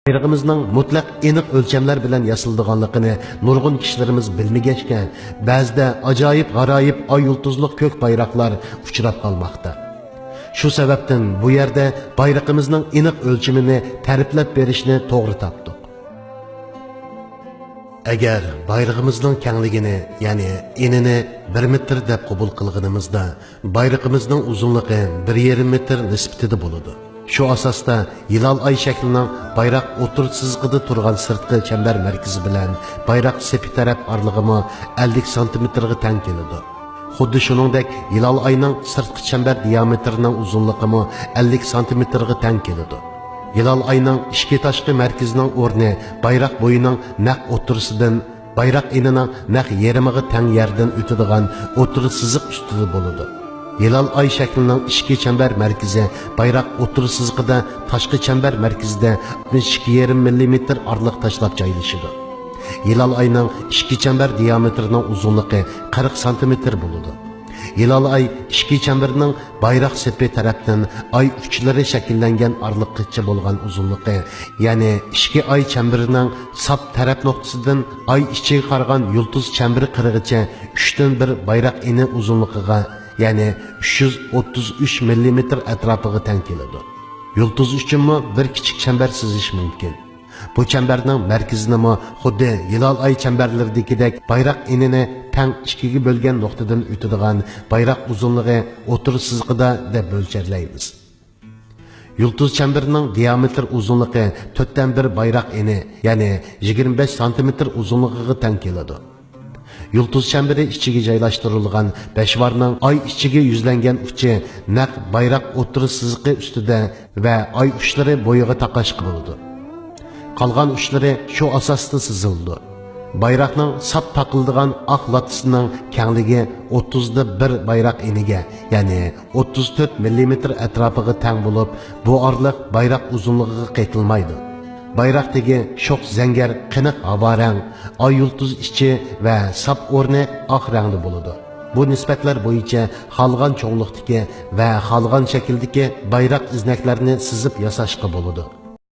bayrog'imizning mutlaq aniq o'lchamlar bilan yasaldiganligini nurg'un kishilarimiz bilmagachga, ba'zida ajoyib g'aroyib oy yulduzliq ko'k bayroqlar uchrab qolmoqda. Shu sababdan bu yerda bayrog'imizning aniq o'lchamini ta'riflab berishni to'g'ri topdik. Agar bayrog'imizning kengligini, ya'ni enini 1 metr deb qabul qilganimizda, bayrog'imizning uzunligi 1,5 metr nisbatida bo'ladi. Shu asosda hilal ay shaklining bayroq o'tirib sizg'ida turgan sirtqi chambar markazi bilan bayroq sepi taraf orlig'imi 50 sm ga teng keladi. Xuddi shuningdek, hilal ayning sirtqi chambar diametrining uzunligimi 50 sm ga teng keladi. Hilal ayning ishki tashqi markazining o'rni bayroq bo'yining naq o'tirisidan bayroq enining naq yarimiga teng yerdan o'tadigan o'tirish siziq ustida bo'ladi. Hilal ay shaklining ishki chambar markazi bayroq o'tirish siziqida tashqi chambar markazida 62,5 mm orliq tashlab joylashadi. Hilal ayning ishki chambar diametrining uzunligi 40 sm bo'ladi. Hilal ay ishki chambarning bayroq sepi tarafdan ay uchlari shakllangan orliqcha bo'lgan uzunligi, ya'ni ishki ay chambarining sap taraf nuqtasidan ay ichiga qargan yulduz chambari qirg'icha 3dan 1 bayroq eni uzunligiga, ya'ni 333 mm atrofiga teng keladi. Yulduz uchunmi bir kichik chambar sizish mumkin. Bu chambarning markazini xuddi hilal ay chambarlaridagidek bayroq enini teng ikkiga bo'lgan nuqtadan o'tadigan bayroq uzunligi o'tirish sizig'ida deb o'lcharlaymiz. Yulduz chambarining diametr uzunligi 4dan 1 bayroq eni, ya'ni 25 sm uzunligiga teng keladi. Yulduz chambari ichiga joylashtirilgan beshvarning ay ichiga yuzlangan uchi naq bayroq o'tirish sizig'i ustida va ay uchlari bo'yiga taqashq bo'ladi. Qolgan uchlari shu asosda sizildi. Bayroqning sap taqildigan oq latisining kengligi 30da 1 bayroq eniga, ya'ni 34 mm atrofiga teng bo'lib, bu orliq bayroq uzunligiga qaytilmaydi. Bayroqdagi sho'x zangar qiniq havorang, ay yulduz ichi va sap o'rni oq rangli bo'ladi. Bu nisbatlar bo'yicha xalgan cho'nglikdagi va xalgan shakldagi bayroq iznaklarini sizib yasashga bo'ladi.